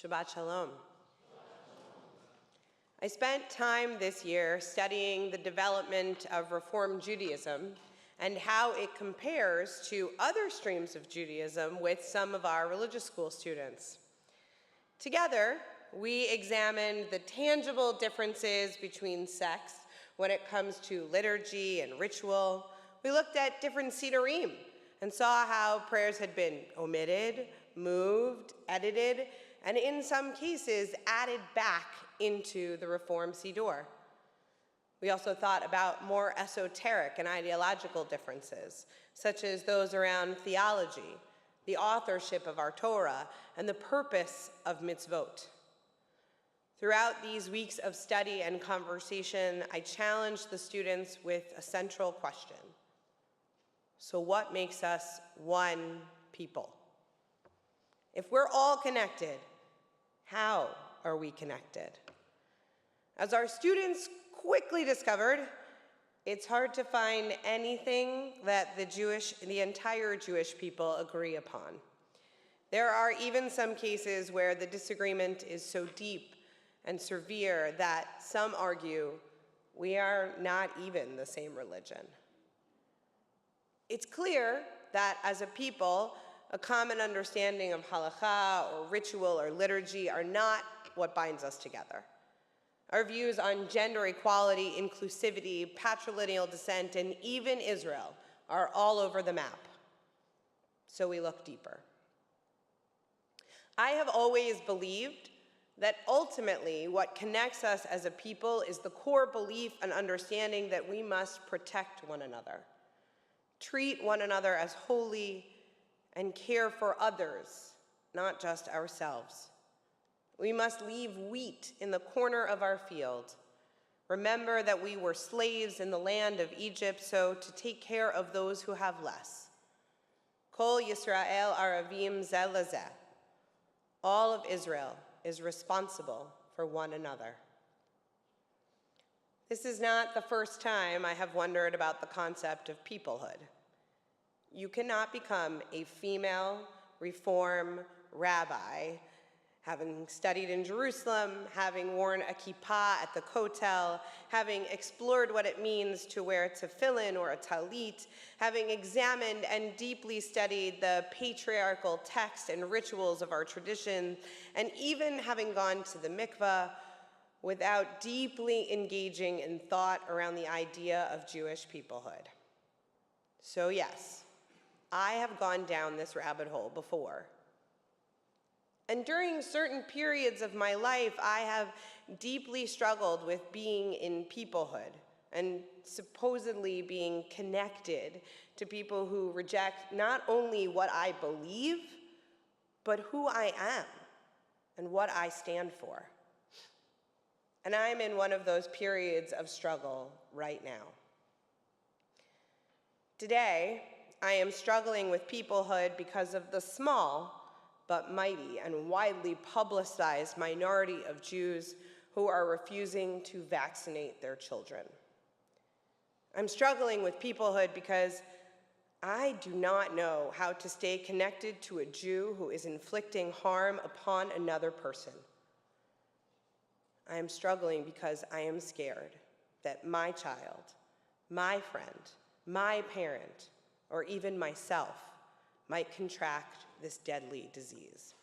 Shabbat Shalom. I spent time this year studying the development of Reform Judaism and how it compares to other streams of Judaism with some of our religious school students. Together, we examined the tangible differences between sects when it comes to liturgy and ritual. We looked at different sidurim and saw how prayers had been omitted, moved, edited, and in some cases added back into the Reform Siddur. We also thought about more esoteric and ideological differences, such as those around theology, the authorship of our Torah, and the purpose of mitzvot. Throughout these weeks of study and conversation, I challenged the students with a central question. So what makes us one people? If we're all connected, how are we connected? As our students quickly discovered, it's hard to find anything that the entire Jewish people agree upon. There are even some cases where the disagreement is so deep and severe that some argue we are not even the same religion. It's clear that as a people, a common understanding of halakha or ritual or liturgy are not what binds us together. Our views on gender equality, inclusivity, patrilineal descent, and even Israel are all over the map. So we look deeper. I have always believed that ultimately what connects us as a people is the core belief and understanding that we must protect one another, treat one another as holy, and care for others, not just ourselves. We must leave wheat in the corner of our field. Remember that we were slaves in the land of Egypt, so to take care of those who have less. Kol Yisrael Aravim Zeh Lezeh. All of Israel is responsible for one another. This is not the first time I have wondered about the concept of peoplehood. You cannot become a female Reform rabbi, having studied in Jerusalem, having worn a kippah at the Kotel, having explored what it means to wear a tefillin or a talit, having examined and deeply studied the patriarchal texts and rituals of our tradition, and even having gone to the mikveh without deeply engaging in thought around the idea of Jewish peoplehood. So yes, I have gone down this rabbit hole before. And during certain periods of my life, I have deeply struggled with being in peoplehood and supposedly being connected to people who reject not only what I believe, but who I am and what I stand for. And I'm in one of those periods of struggle right now. Today, I am struggling with peoplehood because of the small but mighty and widely publicized minority of Jews who are refusing to vaccinate their children. I'm struggling with peoplehood because I do not know how to stay connected to a Jew who is inflicting harm upon another person. I am struggling because I am scared that my child, my friend, my parent, or even myself might contract this deadly disease.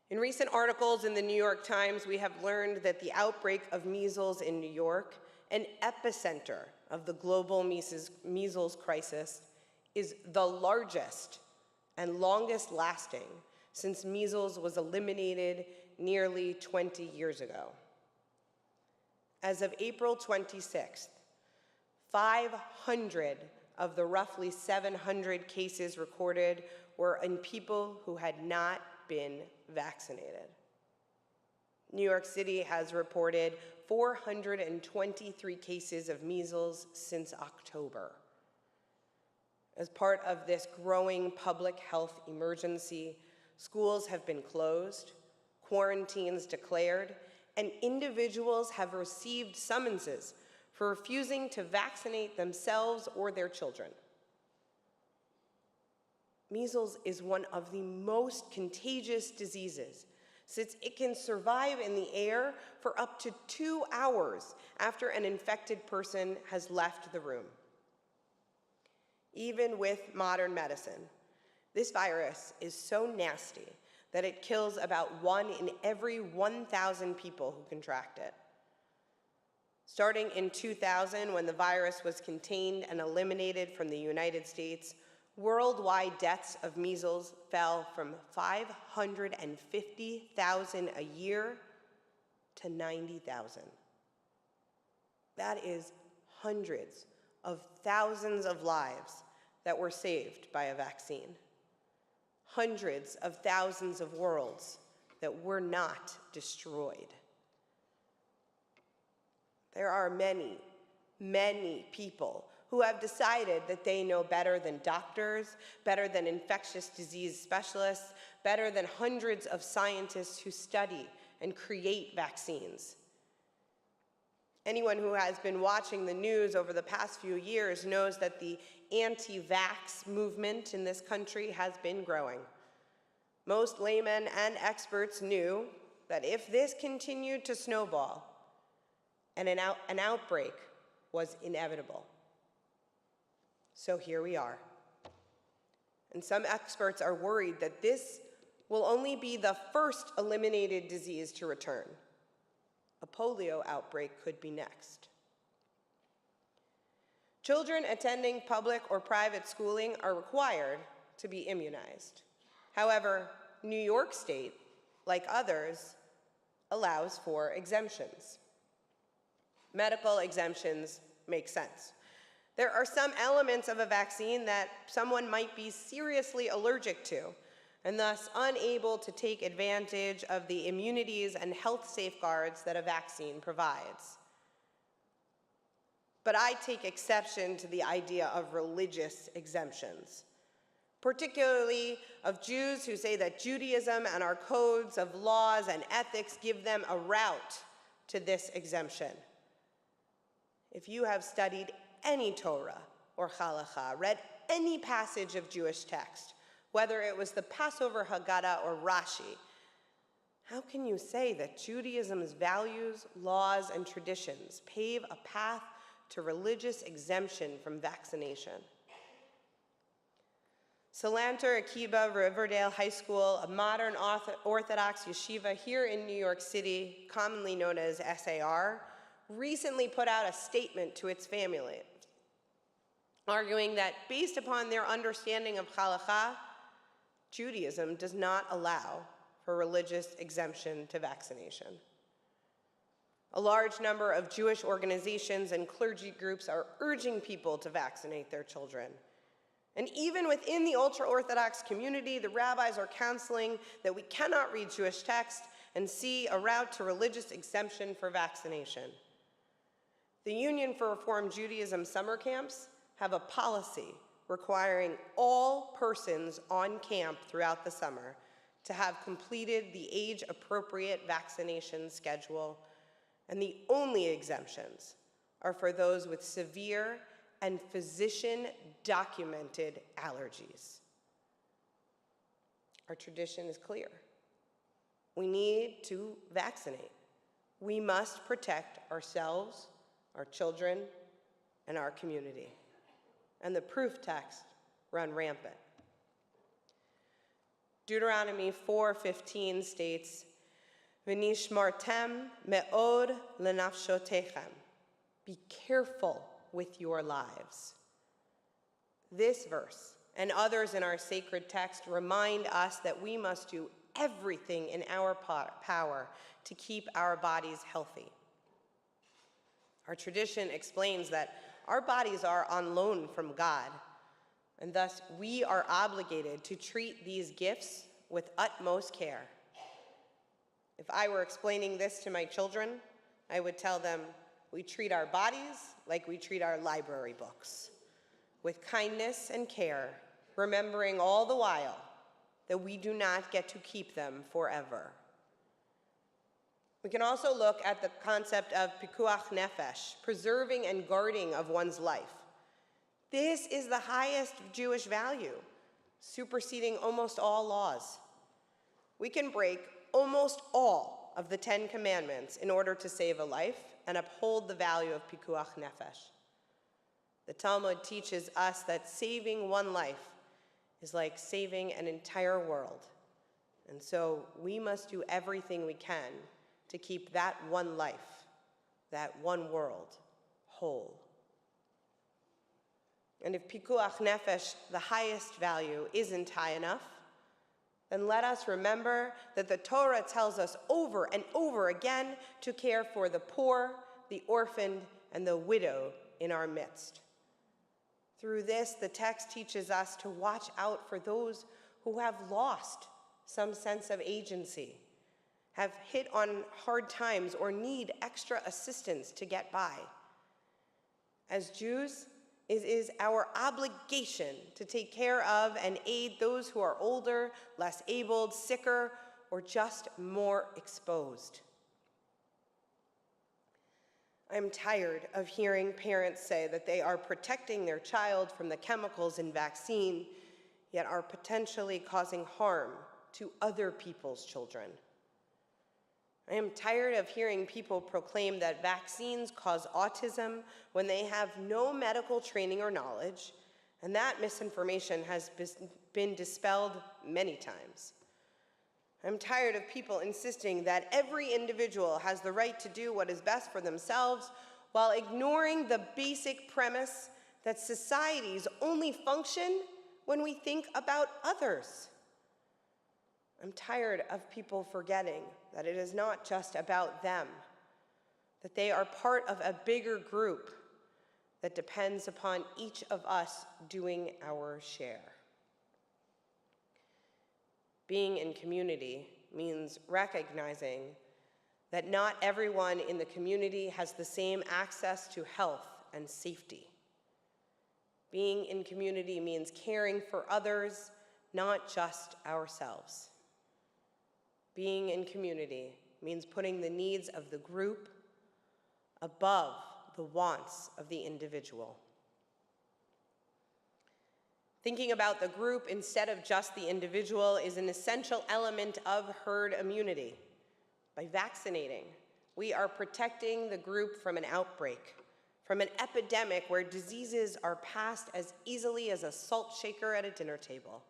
In recent articles in the New York Times, we have learned that the outbreak of measles in New York, an epicenter of the global measles crisis, is the largest and longest lasting since measles was eliminated nearly 20 years ago. As of April 26th, 500 of the roughly 700 cases recorded were in people who had not been vaccinated. New York City has reported 423 cases of measles since October. As part of this growing public health emergency, schools have been closed, quarantines declared, and individuals have received summonses for refusing to vaccinate themselves or their children. Measles is one of the most contagious diseases, since it can survive in the air for up to 2 hours after an infected person has left the room. Even with modern medicine, this virus is so nasty that it kills about 1 in every 1,000 people who contract it. Starting in 2000, when the virus was contained and eliminated from the United States, worldwide deaths of measles fell from 550,000 a year to 90,000. That is hundreds of thousands of lives that were saved by a vaccine. Hundreds of thousands of worlds that were not destroyed. There are many, many people who have decided that they know better than doctors, better than infectious disease specialists, better than hundreds of scientists who study and create vaccines. Anyone who has been watching the news over the past few years knows that the anti-vax movement in this country has been growing. Most laymen and experts knew that if this continued to snowball, and an outbreak was inevitable. So here we are. And some experts are worried that this will only be the first eliminated disease to return. A polio outbreak could be next. Children attending public or private schooling are required to be immunized. However, New York State, like others, allows for exemptions. Medical exemptions make sense. There are some elements of a vaccine that someone might be seriously allergic to, and thus unable to take advantage of the immunities and health safeguards that a vaccine provides. But I take exception to the idea of religious exemptions, particularly of Jews who say that Judaism and our codes of laws and ethics give them a route to this exemption. If you have studied any Torah or Halakha, read any passage of Jewish text, whether it was the Passover Haggadah or Rashi, how can you say that Judaism's values, laws, and traditions pave a path to religious exemption from vaccination? Salanter Akiba Riverdale High School, a modern Orthodox yeshiva here in New York City, commonly known as SAR, recently put out a statement to its family, arguing that based upon their understanding of halakha, Judaism does not allow for religious exemption to vaccination. A large number of Jewish organizations and clergy groups are urging people to vaccinate their children. And even within the ultra-Orthodox community, the rabbis are counseling that we cannot read Jewish text and see a route to religious exemption for vaccination. The Union for Reform Judaism summer camps have a policy requiring all persons on camp throughout the summer to have completed the age-appropriate vaccination schedule, and the only exemptions are for those with severe and physician-documented allergies. Our tradition is clear. We need to vaccinate. We must protect ourselves, our children, and our community. And the proof texts run rampant. Deuteronomy 4:15 states, "V'nishmartem me'od lenafshotechem." Be careful with your lives. This verse and others in our sacred text remind us that we must do everything in our power to keep our bodies healthy. Our tradition explains that our bodies are on loan from God, and thus we are obligated to treat these gifts with utmost care. If I were explaining this to my children, I would tell them, we treat our bodies like we treat our library books, with kindness and care, remembering all the while that we do not get to keep them forever. We can also look at the concept of pikuach nefesh, preserving and guarding of one's life. This is the highest Jewish value. superseding almost all laws. We can break almost all of the 10 Commandments in order to save a life and uphold the value of pikuach nefesh. The Talmud teaches us that saving one life is like saving an entire world. And so we must do everything we can to keep that one life, that one world, whole. And if pikuach nefesh, the highest value, isn't high enough, then let us remember that the Torah tells us over and over again to care for the poor, the orphaned, and the widow in our midst. Through this, the text teaches us to watch out for those who have lost some sense of agency, have hit on hard times, or need extra assistance to get by. As Jews, it is our obligation to take care of and aid those who are older, less abled, sicker, or just more exposed. I'm tired of hearing parents say that they are protecting their child from the chemicals in vaccine, yet are potentially causing harm to other people's children. I am tired of hearing people proclaim that vaccines cause autism when they have no medical training or knowledge, and that misinformation has been dispelled many times. I'm tired of people insisting that every individual has the right to do what is best for themselves while ignoring the basic premise that societies only function when we think about others. I'm tired of people forgetting that it is not just about them, that they are part of a bigger group that depends upon each of us doing our share. Being in community means recognizing that not everyone in the community has the same access to health and safety. Being in community means caring for others, not just ourselves. Being in community means putting the needs of the group above the wants of the individual. Thinking about the group instead of just the individual is an essential element of herd immunity. By vaccinating, we are protecting the group from an outbreak, from an epidemic where diseases are passed as easily as a salt shaker at a dinner table.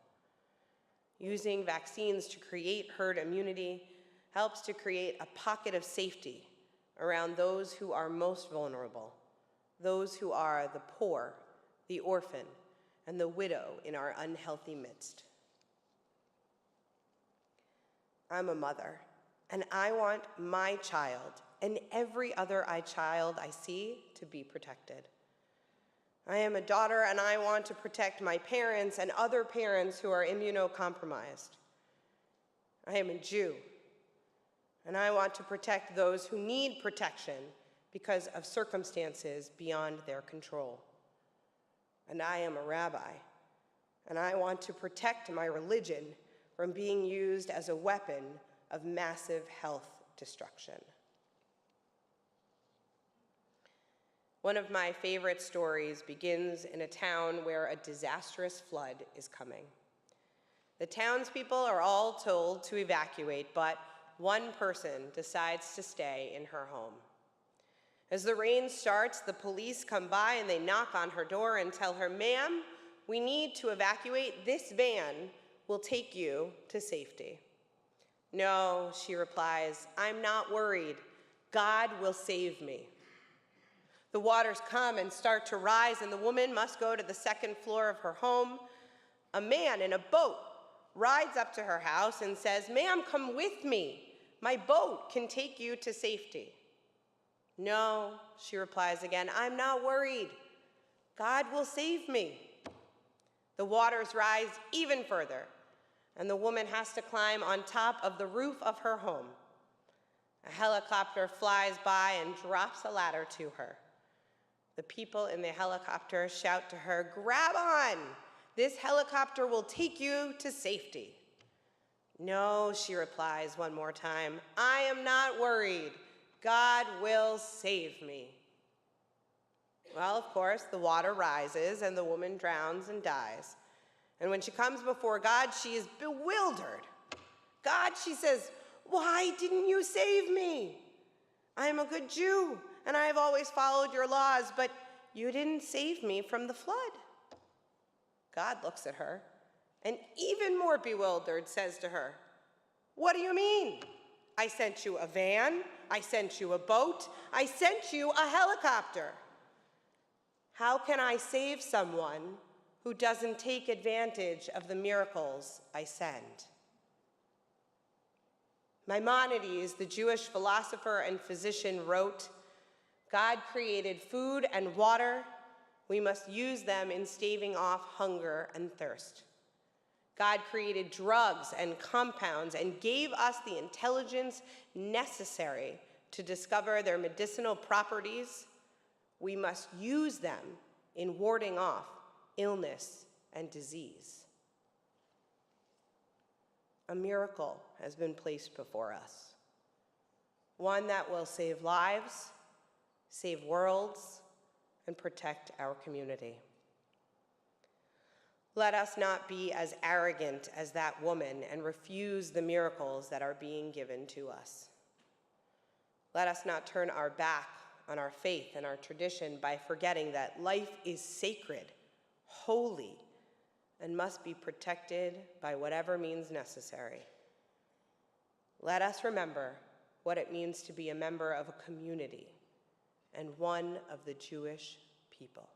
Using vaccines to create herd immunity helps to create a pocket of safety around those who are most vulnerable, those who are the poor, the orphan, and the widow in our unhealthy midst. I'm a mother, and I want my child and every other child I see to be protected. I am a daughter, and I want to protect my parents and other parents who are immunocompromised. I am a Jew, and I want to protect those who need protection because of circumstances beyond their control. And I am a rabbi, and I want to protect my religion from being used as a weapon of massive health destruction. One of my favorite stories begins in a town where a disastrous flood is coming. The townspeople are all told to evacuate, but one person decides to stay in her home. As the rain starts, the police come by and they knock on her door and tell her, "Ma'am, we need to evacuate. This van will take you to safety." "No," she replies, "I'm not worried. God will save me." The waters come and start to rise, and the woman must go to the second floor of her home. A man in a boat rides up to her house and says, "Ma'am, come with me. My boat can take you to safety." "No," she replies again, "I'm not worried. God will save me." The waters rise even further, and the woman has to climb on top of the roof of her home. A helicopter flies by and drops a ladder to her. The people in the helicopter shout to her, "Grab on! This helicopter will take you to safety." "No," she replies one more time, "I am not worried. God will save me." Well, of course, the water rises and the woman drowns and dies. And when she comes before God, she is bewildered. God, she says, why didn't you save me? I am a good Jew, and I have always followed your laws, but you didn't save me from the flood. God looks at her, and even more bewildered says to her, what do you mean? I sent you a van, I sent you a boat, I sent you a helicopter. How can I save someone who doesn't take advantage of the miracles I send? Maimonides, the Jewish philosopher and physician, wrote, God created food and water. We must use them in staving off hunger and thirst. God created drugs and compounds and gave us the intelligence necessary to discover their medicinal properties. We must use them in warding off illness and disease. A miracle has been placed before us, one that will save lives, save worlds, and protect our community. Let us not be as arrogant as that woman and refuse the miracles that are being given to us. Let us not turn our back on our faith and our tradition by forgetting that life is sacred, holy, and must be protected by whatever means necessary. Let us remember what it means to be a member of a community and one of the Jewish people.